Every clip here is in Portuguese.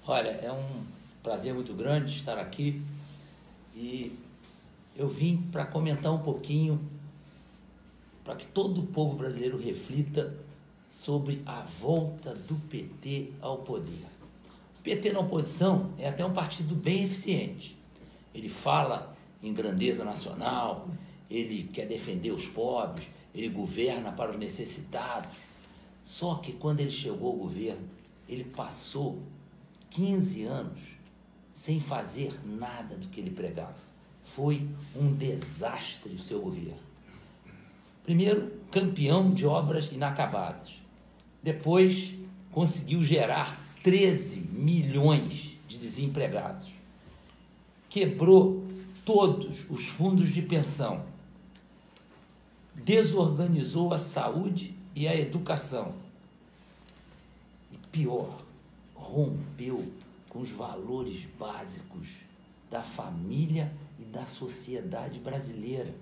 Olha, é um prazer muito grande estar aqui e eu vim para comentar um pouquinho, para que todo o povo brasileiro reflita sobre a volta do PT ao poder. O PT na oposição é até um partido bem eficiente. Ele fala em grandeza nacional, ele quer defender os pobres, ele governa para os necessitados. Só que quando ele chegou ao governo, ele passou 15 anos sem fazer nada do que ele pregava. Foi um desastre o seu governo. Primeiro, campeão de obras inacabadas. Depois, conseguiu gerar 13 milhões de desempregados. Quebrou todos os fundos de pensão. Desorganizou a saúde e a educação. E pior, rompeu com os valores básicos da família e da sociedade brasileira.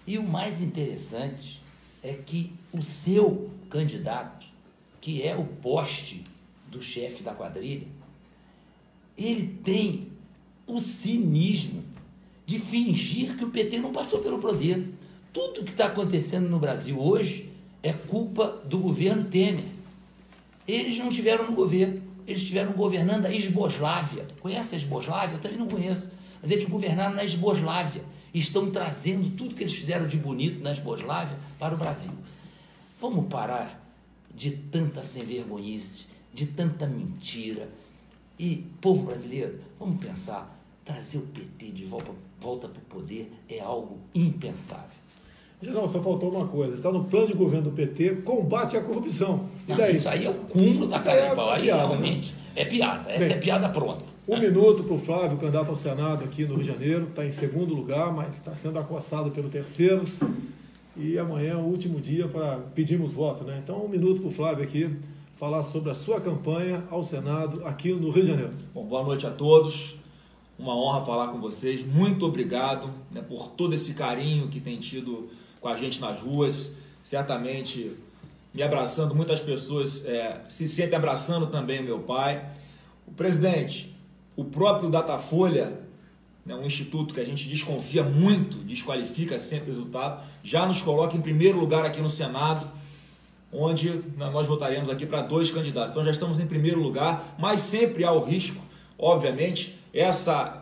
E o mais interessante é que o seu candidato, que é o poste do chefe da quadrilha, ele tem o cinismo de fingir que o PT não passou pelo poder. Tudo que está acontecendo no Brasil hoje é culpa do governo Temer. Eles não estiveram no governo, eles estiveram governando a Esboslávia. Conhece a Esboslávia? Eu também não conheço. Mas eles governaram na Esboslávia e estão trazendo tudo que eles fizeram de bonito na Esboslávia para o Brasil. Vamos parar de tanta sem-vergonhice, de tanta mentira. E, povo brasileiro, vamos pensar, trazer o PT de volta para o poder é algo impensável. General, só faltou uma coisa. Está no plano de governo do PT, combate à corrupção. E Não, daí? isso aí é o cúmulo da cara de pau. Aí piada, realmente, né? É piada. Essa é piada pronta. Um minuto para o Flávio, candidato ao Senado aqui no Rio de Janeiro. Está em segundo lugar, mas está sendo acossado pelo terceiro. E amanhã é o último dia para pedirmos voto, né? Então, um minuto para o Flávio aqui falar sobre a sua campanha ao Senado aqui no Rio de Janeiro. Bom, boa noite a todos. Uma honra falar com vocês. Muito obrigado, né, por todo esse carinho que tem tido com a gente nas ruas. Certamente me abraçando, muitas pessoas se sentem abraçando também meu pai. O presidente, o próprio Datafolha, né, um instituto que a gente desconfia muito, desqualifica sempre o resultado, já nos coloca em primeiro lugar aqui no Senado, onde nós votaremos aqui para 2 candidatos. Então já estamos em primeiro lugar, mas sempre há o risco, obviamente,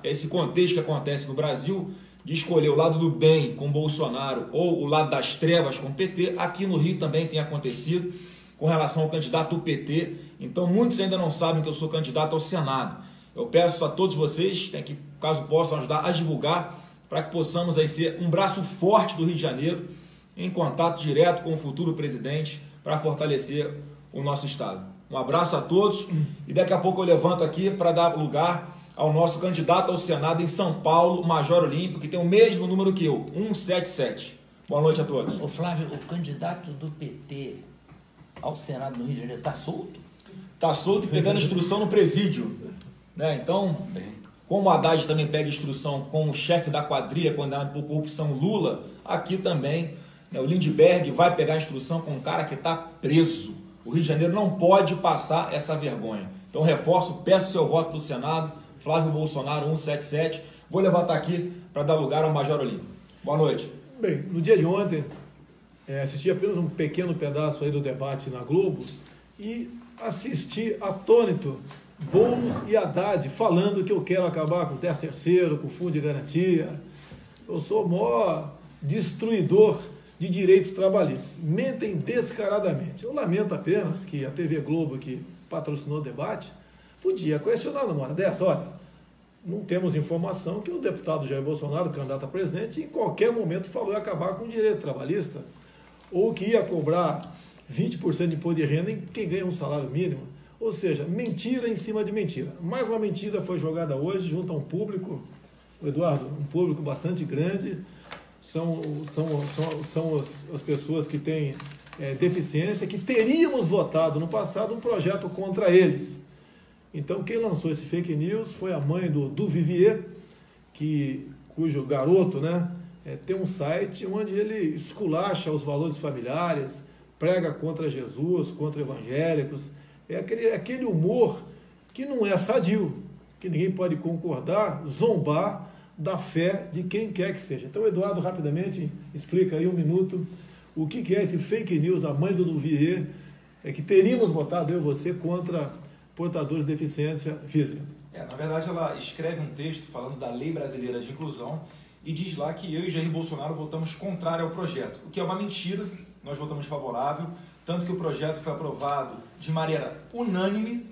esse contexto que acontece no Brasil, de escolher o lado do bem com Bolsonaro ou o lado das trevas com o PT. Aqui no Rio também tem acontecido com relação ao candidato do PT. Então muitos ainda não sabem que eu sou candidato ao Senado. Eu peço a todos vocês, né, que caso possam ajudar a divulgar, para que possamos aí ser um braço forte do Rio de Janeiro, em contato direto com o futuro presidente, para fortalecer o nosso estado. Um abraço a todos e daqui a pouco eu levanto aqui para dar lugar ao nosso candidato ao Senado em São Paulo, Major Olímpio, que tem o mesmo número que eu, 177. Boa noite a todos. Ô Flávio, o candidato do PT ao Senado no Rio de Janeiro está solto? Está solto e pegando instrução no presídio, né? Então, como o Haddad também pega instrução com o chefe da quadrilha condenado por corrupção Lula, aqui também, né, o Lindbergh vai pegar instrução com um cara que está preso. O Rio de Janeiro não pode passar essa vergonha. Então, reforço, peço seu voto para o Senado. Flávio Bolsonaro, 177. Vou levantar aqui para dar lugar ao Major Olímpio. Boa noite. Bem, no dia de ontem, assisti apenas um pequeno pedaço aí do debate na Globo e assisti atônito Boulos e Haddad falando que eu quero acabar com o 13º, com o fundo de garantia. Eu sou o maior destruidor de direitos trabalhistas. Mentem descaradamente. Eu lamento apenas que a TV Globo, que patrocinou o debate, podia questionar numa hora dessa. Olha, não temos informação que o deputado Jair Bolsonaro, candidato a presidente, em qualquer momento falou em acabar com o direito trabalhista, ou que ia cobrar 20% de imposto de renda em quem ganha um salário mínimo. Ou seja, mentira em cima de mentira. Mais uma mentira foi jogada hoje junto a um público, Eduardo, um público bastante grande. São as pessoas que têm deficiência, que teríamos votado no passado um projeto contra eles. Então, quem lançou esse fake news foi a mãe do Vivier, cujo garoto, né, tem um site onde ele esculacha os valores familiares, prega contra Jesus, contra evangélicos. É aquele humor que não é sadio, que ninguém pode concordar, zombar da fé de quem quer que seja. Então, Eduardo, rapidamente, explica aí 1 minuto o que é esse fake news da mãe do Duvier, que teríamos votado, eu e você, contra portadores de deficiência física. Na verdade, ela escreve um texto falando da Lei Brasileira de Inclusão e diz lá que eu e Jair Bolsonaro votamos contrário ao projeto, o que é uma mentira. Nós votamos favorável, tanto que o projeto foi aprovado de maneira unânime,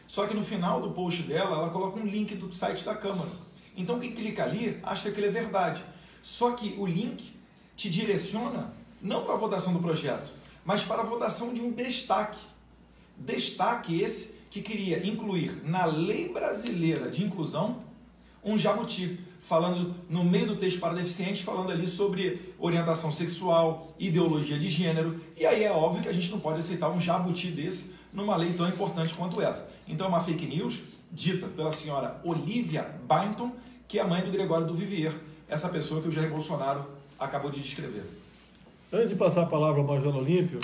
só que no final do post dela, ela coloca um link do site da Câmara. Então, quem clica ali, acha que aquilo é verdade. Só que o link te direciona não para a votação do projeto, mas para a votação de um destaque. Destaque esse que queria incluir na Lei Brasileira de Inclusão um jabuti, falando no meio do texto para deficientes, falando ali sobre orientação sexual, ideologia de gênero, e aí é óbvio que a gente não pode aceitar um jabuti desse numa lei tão importante quanto essa. Então é uma fake news dita pela senhora Olivia Byington, que é a mãe do Gregório Duvivier, essa pessoa que o Jair Bolsonaro acabou de descrever. Antes de passar a palavra ao Major Olímpio,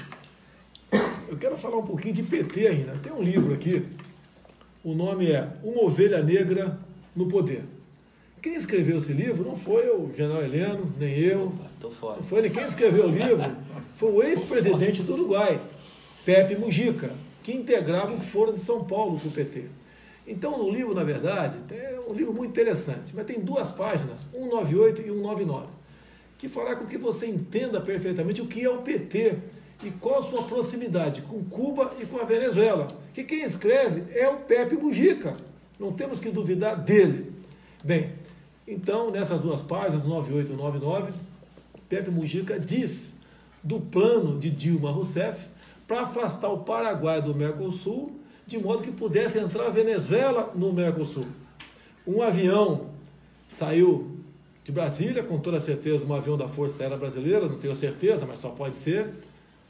eu quero falar um pouquinho de PT ainda. Tem um livro aqui, o nome é Uma Ovelha Negra no Poder. Quem escreveu esse livro não foi o general Heleno, nem eu. Tô fora. Não foi ele. Quem escreveu o livro foi o ex-presidente do Uruguai, Pepe Mujica, que integrava o Foro de São Paulo com o PT. Então, no livro, na verdade, é um livro muito interessante, mas tem 2 páginas, 198 e 199, que fará com que você entenda perfeitamente o que é o PT e qual a sua proximidade com Cuba e com a Venezuela. Que quem escreve é o Pepe Mujica, não temos que duvidar dele. Bem, então, nessas 2 páginas, 98 e 99, Pepe Mujica diz do plano de Dilma Rousseff para afastar o Paraguai do Mercosul, de modo que pudesse entrar a Venezuela no Mercosul. Um avião saiu de Brasília, com toda certeza um avião da Força Aérea Brasileira, não tenho certeza, mas só pode ser,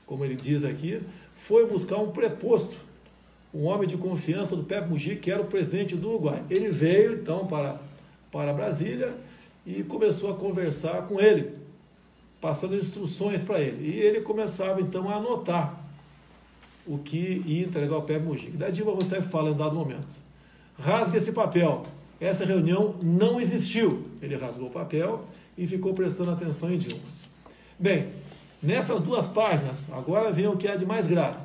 como ele diz aqui, foi buscar um preposto, um homem de confiança do Pepe Mujica, que era o presidente do Uruguai. Ele veio, então, para Brasília e começou a conversar com ele, passando instruções para ele. E ele começava, então, a anotar o que ia entregar ao Pepe Mujica. Da Dilma Rousseff fala em dado momento: rasgue esse papel, essa reunião não existiu. Ele rasgou o papel e ficou prestando atenção em Dilma. Bem, nessas 2 páginas, agora vem o que há de mais grave.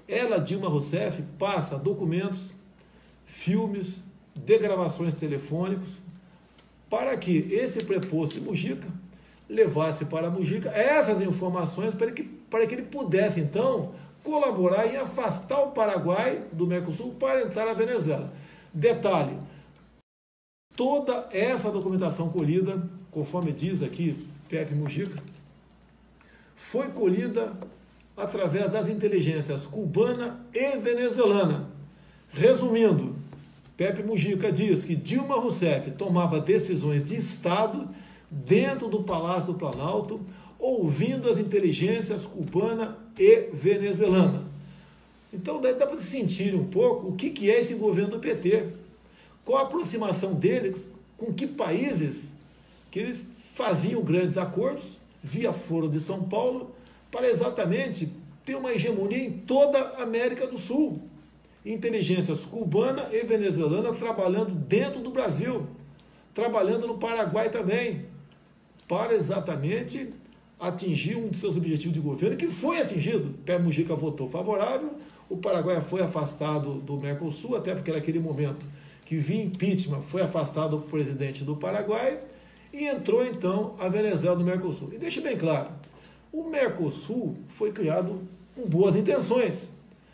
Ela, Dilma Rousseff, passa documentos, filmes, degravações telefônicos, para que esse preposto de Mujica levasse para Mujica essas informações para que ele pudesse, então, colaborar em afastar o Paraguai do Mercosul para entrar na Venezuela. Detalhe, toda essa documentação colhida, conforme diz aqui Pepe Mujica, foi colhida através das inteligências cubana e venezuelana. Resumindo, Pepe Mujica diz que Dilma Rousseff tomava decisões de Estado dentro do Palácio do Planalto, ouvindo as inteligências cubana e venezuelana. Então, dá para se sentir um pouco o que é esse governo do PT, qual a aproximação deles, com que países que eles faziam grandes acordos, via Foro de São Paulo, para exatamente ter uma hegemonia em toda a América do Sul. Inteligências cubana e venezuelana trabalhando dentro do Brasil, trabalhando no Paraguai também, para exatamente atingir um de seus objetivos de governo, que foi atingido. Pepe Mujica votou favorável, o Paraguai foi afastado do Mercosul, até porque naquele momento que vinha impeachment, foi afastado o presidente do Paraguai, e entrou então a Venezuela no Mercosul. E deixe bem claro, o Mercosul foi criado com boas intenções,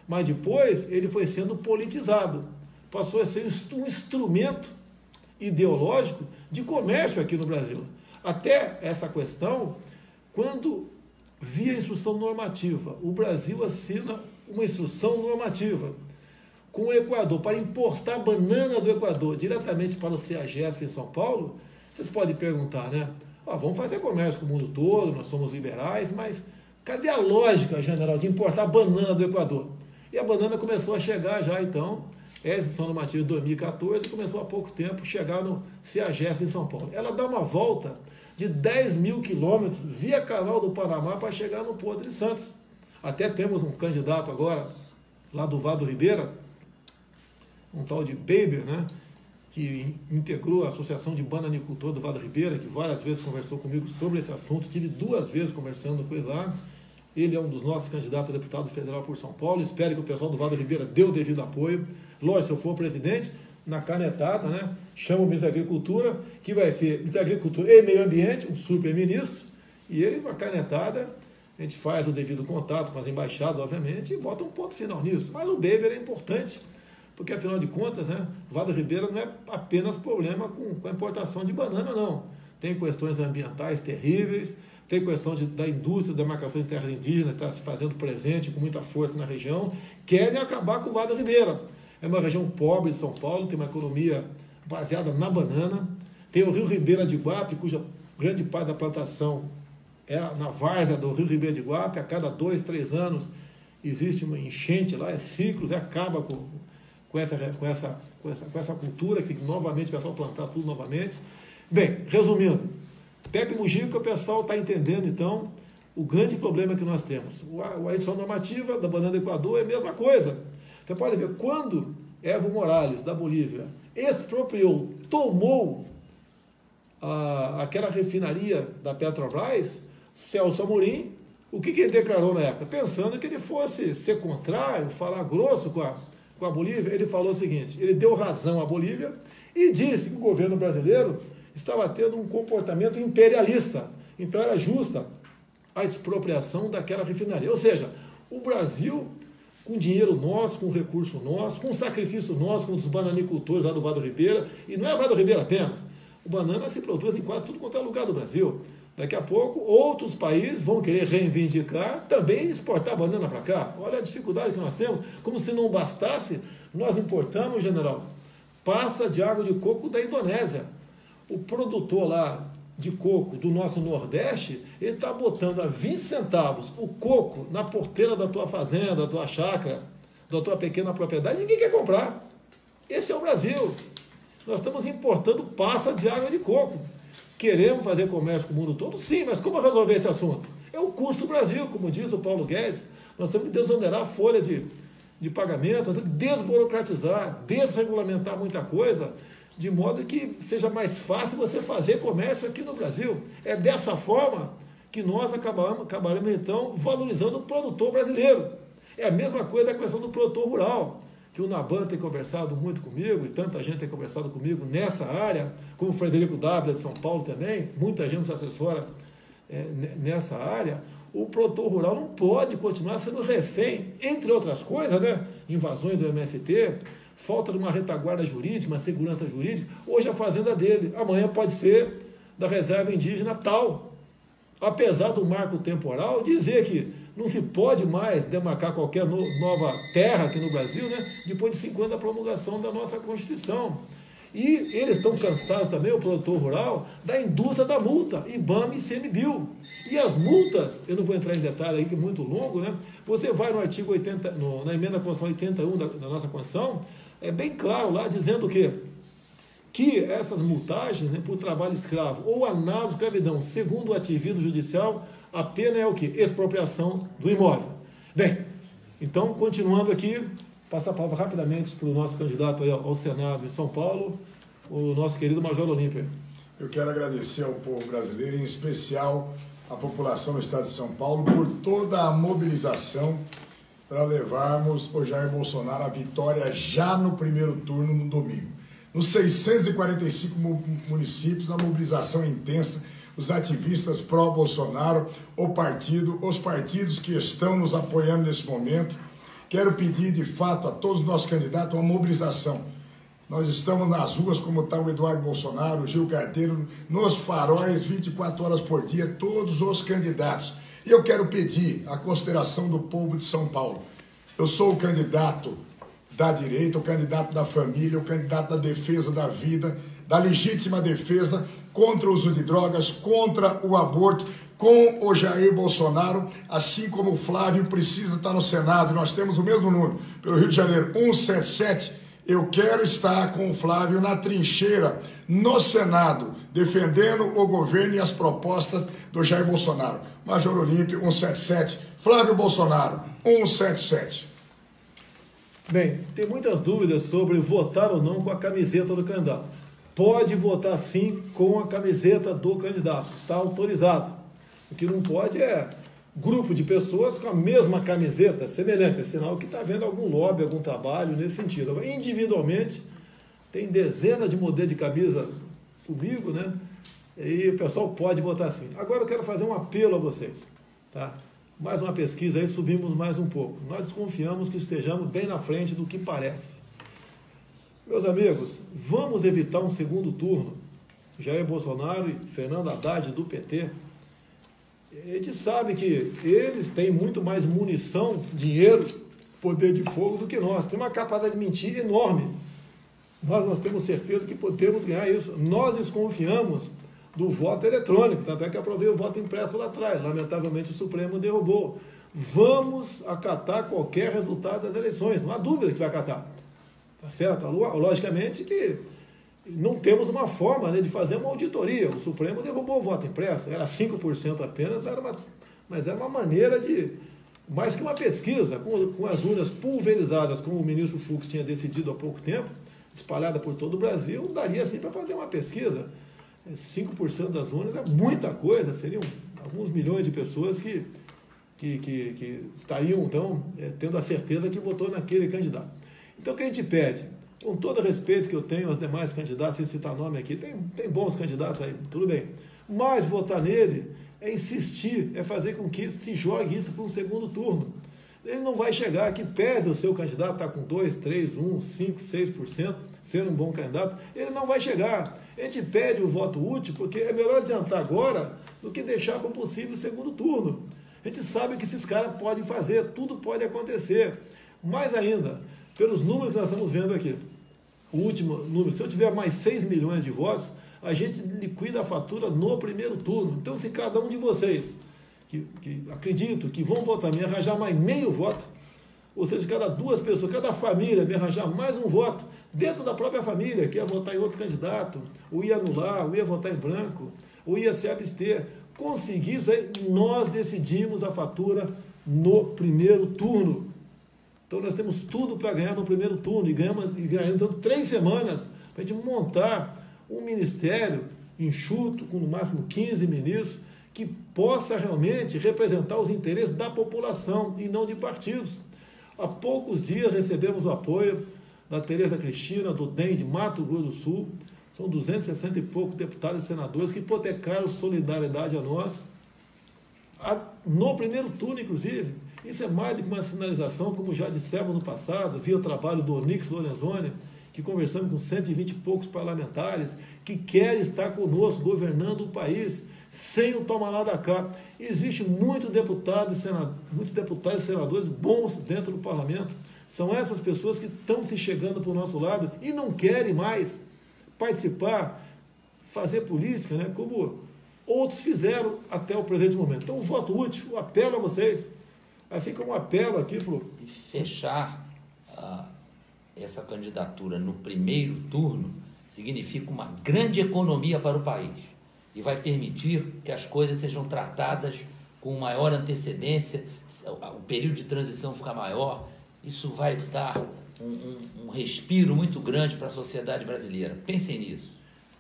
mas depois ele foi sendo politizado, passou a ser um instrumento ideológico de comércio aqui no Brasil. Até essa questão, quando via instrução normativa, o Brasil assina uma instrução normativa com o Equador para importar banana do Equador diretamente para o CEAGESP em São Paulo. Vocês podem perguntar, né? Vamos fazer comércio com o mundo todo, nós somos liberais, mas cadê a lógica, general, de importar banana do Equador? E a banana começou a chegar já, então, essa instrução normativa de 2014, começou há pouco tempo chegar no CEAGESP em São Paulo. Ela dá uma volta de 10 mil quilômetros via Canal do Panamá para chegar no Porto de Santos. Até temos um candidato agora, lá do Vado Ribeira, um tal de Beber, né, que integrou a Associação de Bananicultor do Vado Ribeira, que várias vezes conversou comigo sobre esse assunto, tive 2 vezes conversando com ele lá. Ele é um dos nossos candidatos a deputado federal por São Paulo. Espero que o pessoal do Vado Ribeira dê o devido apoio. Lógico, se eu for presidente, na canetada, né, chama o ministro da Agricultura, que vai ser ministro da Agricultura e Meio Ambiente, um super-ministro, e ele, com a canetada, a gente faz o devido contato com as embaixadas, obviamente, e bota um ponto final nisso. Mas o Beber é importante, porque, afinal de contas, né, o Vado Ribeira não é apenas problema com a importação de banana, não. Tem questões ambientais terríveis, tem questão da indústria da demarcação de terras indígenas, que está se fazendo presente com muita força na região, querem acabar com o Vado Ribeira. É uma região pobre de São Paulo, tem uma economia baseada na banana, tem o Rio Ribeira de Iguape, cuja grande parte da plantação é na várzea do Rio Ribeira de Iguape. A cada 2, 3 anos existe uma enchente lá, é ciclos, acaba com essa cultura, que novamente o pessoal plantar tudo novamente. Bem, resumindo, Pepe Mujica, o pessoal está entendendo, então, o grande problema que nós temos. A edição normativa da banana do Equador é a mesma coisa. Você pode ver, quando Evo Morales, da Bolívia, expropriou, tomou aquela refinaria da Petrobras, Celso Amorim, o que ele declarou na época? Pensando que ele fosse ser contrário, falar grosso com a Bolívia, ele falou o seguinte: ele deu razão à Bolívia e disse que o governo brasileiro estava tendo um comportamento imperialista. Então era justa a expropriação daquela refinaria. Ou seja, o Brasil, com dinheiro nosso, com recurso nosso, com sacrifício nosso, com os bananicultores lá do Vado Ribeira, e não é Vado Ribeira apenas, o banana se produz em quase tudo quanto é lugar do Brasil. Daqui a pouco, outros países vão querer reivindicar, também exportar banana para cá. Olha a dificuldade que nós temos. Como se não bastasse, nós importamos, general, passa de água de coco da Indonésia. O produtor lá de coco do nosso Nordeste, ele está botando a 20 centavos o coco na porteira da tua fazenda, da tua chácara, da tua pequena propriedade, ninguém quer comprar. Esse é o Brasil. Nós estamos importando passa de água de coco. Queremos fazer comércio com o mundo todo? Sim, mas como resolver esse assunto? É o custo do Brasil, como diz o Paulo Guedes. Nós temos que desonerar a folha de pagamento, nós temos que desburocratizar, desregulamentar muita coisa, de modo que seja mais fácil você fazer comércio aqui no Brasil. É dessa forma que nós acabaremos então, valorizando o produtor brasileiro. É a mesma coisa a questão do produtor rural, que o Naban tem conversado muito comigo, e tanta gente tem conversado comigo nessa área, como o Frederico Dávila de São Paulo também, muita gente nos assessora nessa área. O produtor rural não pode continuar sendo refém, entre outras coisas, né? Invasões do MST, falta de uma retaguarda jurídica, uma segurança jurídica. Hoje a fazenda dele, amanhã pode ser da reserva indígena tal. Apesar do marco temporal dizer que não se pode mais demarcar qualquer nova terra aqui no Brasil, né, depois de 5 anos da promulgação da nossa Constituição. E eles estão cansados também, o produtor rural, da indústria da multa, IBAMA e ICMBio. E as multas, eu não vou entrar em detalhe aí, que é muito longo, né? Você vai no artigo 80, na emenda constitucional 81 da nossa Constituição, é bem claro lá, dizendo o quê? Que essas multagens, né, por trabalho escravo ou análogo à escravidão, segundo o ativismo judicial, a pena é o quê? Expropriação do imóvel. Bem, então, continuando aqui, passar a palavra rapidamente para o nosso candidato aí ao Senado em São Paulo, o nosso querido Major Olímpia. Eu quero agradecer ao povo brasileiro, em especial à população do estado de São Paulo, por toda a mobilização para levarmos o Jair Bolsonaro à vitória já no primeiro turno, no domingo. Nos 645 municípios, a mobilização é intensa, os ativistas pró-Bolsonaro, os partidos que estão nos apoiando nesse momento. Quero pedir, de fato, a todos os nossos candidatos uma mobilização. Nós estamos nas ruas, como está o Eduardo Bolsonaro, o Gil Carteiro, nos faróis, 24 horas por dia, todos os candidatos. E eu quero pedir a consideração do povo de São Paulo. Eu sou o candidato da direita, o candidato da família, o candidato da defesa da vida, da legítima defesa contra o uso de drogas, contra o aborto, com o Jair Bolsonaro, assim como o Flávio precisa estar no Senado. Nós temos o mesmo número, pelo Rio de Janeiro, 177. Eu quero estar com o Flávio na trincheira, no Senado, defendendo o governo e as propostas do Jair Bolsonaro. Major Olímpio, 177. Flávio Bolsonaro, 177. Bem, tem muitas dúvidas sobre votar ou não com a camiseta do candidato. Pode votar sim com a camiseta do candidato, está autorizado. O que não pode é grupo de pessoas com a mesma camiseta, semelhante, é sinal que está havendo algum lobby, algum trabalho nesse sentido. Agora, individualmente, tem dezenas de modelos de camisa comigo, né? E o pessoal pode votar sim. Agora eu quero fazer um apelo a vocês, tá? Mais uma pesquisa aí, subimos mais um pouco. Nós desconfiamos que estejamos bem na frente do que parece. Meus amigos, vamos evitar um segundo turno. Jair Bolsonaro e Fernando Haddad do PT. A gente sabe que eles têm muito mais munição, dinheiro, poder de fogo do que nós. Tem uma capacidade de mentir enorme. Nós temos certeza que podemos ganhar isso. Nós desconfiamos do voto eletrônico, tanto é que aprovei o voto impresso lá atrás. Lamentavelmente o Supremo derrubou. Vamos acatar qualquer resultado das eleições, não há dúvida que vai acatar. Tá certo? Logicamente que não temos uma forma, né, de fazer uma auditoria. O Supremo derrubou o voto impresso, era 5% apenas, mas era uma maneira de, mais que uma pesquisa, com as urnas pulverizadas, como o ministro Fux tinha decidido há pouco tempo, espalhada por todo o Brasil, daria assim para fazer uma pesquisa. 5% das urnas é muita coisa, seriam alguns milhões de pessoas que estariam, então, tendo a certeza que votou naquele candidato. Então, o que a gente pede, com todo o respeito que eu tenho aos demais candidatos, sem citar nome aqui, tem bons candidatos aí, tudo bem, mas votar nele é insistir, é fazer com que se jogue isso para um segundo turno. Ele não vai chegar, que pese o seu candidato estar com 2, 3, 1, 5, 6%, sendo um bom candidato, ele não vai chegar. A gente pede o voto útil, porque é melhor adiantar agora do que deixar para um possível segundo turno. A gente sabe que esses caras podem fazer, tudo pode acontecer. Mais ainda, pelos números que nós estamos vendo aqui, o último número, se eu tiver mais 6 milhões de votos, a gente liquida a fatura no primeiro turno. Então, se cada um de vocês, que acredito que vão votar, me arranjar mais meio voto, ou seja, cada 2 pessoas, cada família me arranjar mais um voto, dentro da própria família, que ia votar em outro candidato, ou ia anular, ou ia votar em branco, ou ia se abster, conseguir isso aí, nós decidimos a fatura no primeiro turno. Então nós temos tudo para ganhar no primeiro turno, e ganhamos então 3 semanas para a gente montar um ministério enxuto, com no máximo 15 ministros, que possa realmente representar os interesses da população e não de partidos. Há poucos dias recebemos o apoio da Tereza Cristina, do DEM de Mato Grosso do Sul, são 260 e poucos deputados e senadores que hipotecaram solidariedade a nós, no primeiro turno, inclusive. Isso é mais do que uma sinalização, como já dissemos no passado, via o trabalho do Onyx Lorenzoni, que conversamos com 120 e poucos parlamentares, que querem estar conosco, governando o país, sem o toma lá da cá. Existe muitos deputados e senadores bons dentro do parlamento. São essas pessoas que estão se chegando para o nosso lado e não querem mais participar, fazer política, né, como outros fizeram até o presente momento. Então, o voto útil, eu apelo a vocês, assim como apelo aqui para E fechar essa candidatura no primeiro turno significa uma grande economia para o país e vai permitir que as coisas sejam tratadas com maior antecedência, o período de transição fica maior. Isso vai dar um respiro muito grande para a sociedade brasileira. Pensem nisso.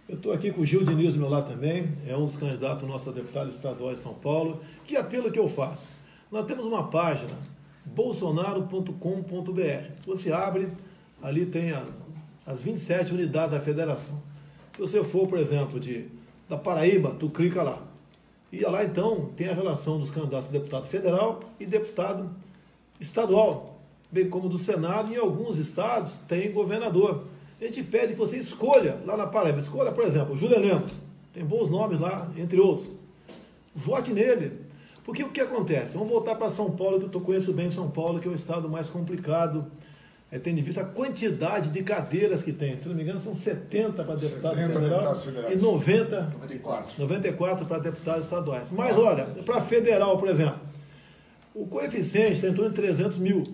Eu estou aqui com o Gil Diniz do meu lado também, é um dos candidatos nosso a deputado estadual de São Paulo. Que apelo que eu faço? Nós temos uma página, bolsonaro.com.br. Você abre, ali tem as 27 unidades da federação. Se você for, por exemplo, da Paraíba, tu clica lá. E lá, então, tem a relação dos candidatos a deputado federal e deputado estadual, bem como do Senado, e em alguns estados tem governador. A gente pede que você escolha, lá na Paraíba, escolha, por exemplo, Júlia Lemos, tem bons nomes lá, entre outros. Vote nele. Porque o que acontece? Vamos voltar para São Paulo, que eu conheço bem São Paulo, que é o estado mais complicado, tendo em vista a quantidade de cadeiras que tem. Se não me engano, são 70 para deputado federal e 94 para deputados estaduais. Mas olha, para federal, por exemplo, o coeficiente está em torno de 300 mil.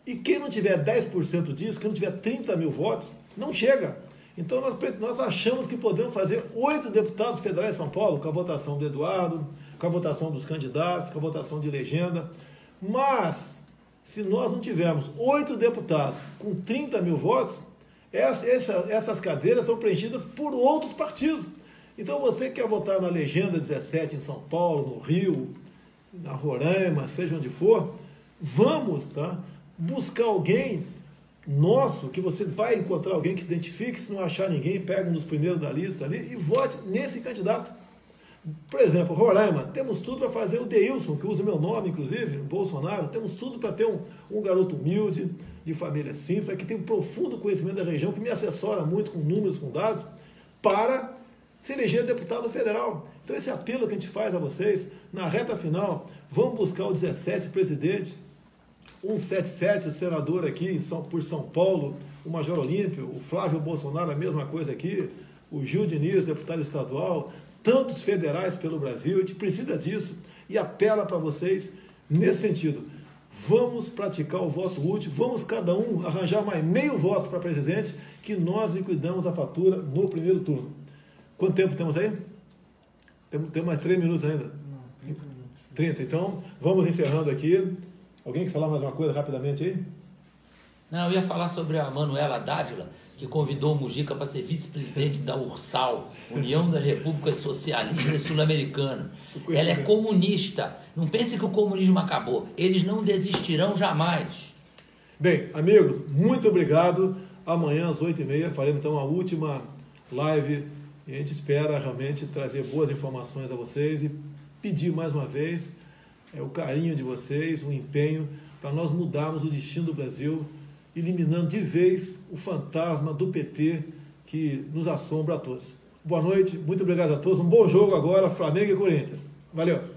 E quem não tiver 10% disso, quem não tiver 30 mil votos, não chega. Então nós achamos que podemos fazer 8 deputados federais em São Paulo, com a votação do Eduardo, com a votação dos candidatos, com a votação de legenda. Mas se nós não tivermos 8 deputados com 30 mil votos, essas cadeiras são preenchidas por outros partidos. Então você quer votar na legenda 17 em São Paulo, no Rio, na Roraima, seja onde for, vamos, tá, buscar alguém nosso, que você vai encontrar alguém que se identifique, se não achar ninguém, pega um dos primeiros da lista ali e vote nesse candidato. Por exemplo, Roraima, temos tudo para fazer o Deilson, que usa o meu nome, inclusive, Bolsonaro, temos tudo para ter um garoto humilde, de família simples, que tem um profundo conhecimento da região, que me assessora muito com números, com dados, para se eleger deputado federal. Então esse apelo que a gente faz a vocês, na reta final, vamos buscar o 17 presidente, 177, o senador aqui por São Paulo, o Major Olímpio, o Flávio Bolsonaro, a mesma coisa aqui, o Gil Diniz, deputado estadual, tantos federais pelo Brasil, a gente precisa disso e apela para vocês nesse sentido. Vamos praticar o voto útil, vamos cada um arranjar mais meio voto para presidente, que nós liquidamos a fatura no primeiro turno. Quanto tempo temos aí? Temos mais 3 minutos ainda? Não, 30 minutos. 30, então vamos encerrando aqui. Alguém quer falar mais uma coisa rapidamente aí? Não, eu ia falar sobre a Manuela Dávila, que convidou o Mujica para ser vice-presidente da URSAL, União das Repúblicas Socialistas Sul-Americanas. Ela é comunista. Não pense que o comunismo acabou. Eles não desistirão jamais. Bem, amigos, muito obrigado. Amanhã às 8h30 faremos então a última live e a gente espera realmente trazer boas informações a vocês e pedir mais uma vez o carinho de vocês, o empenho para nós mudarmos o destino do Brasil, eliminando de vez o fantasma do PT que nos assombra a todos. Boa noite, muito obrigado a todos, um bom jogo agora, Flamengo e Corinthians. Valeu!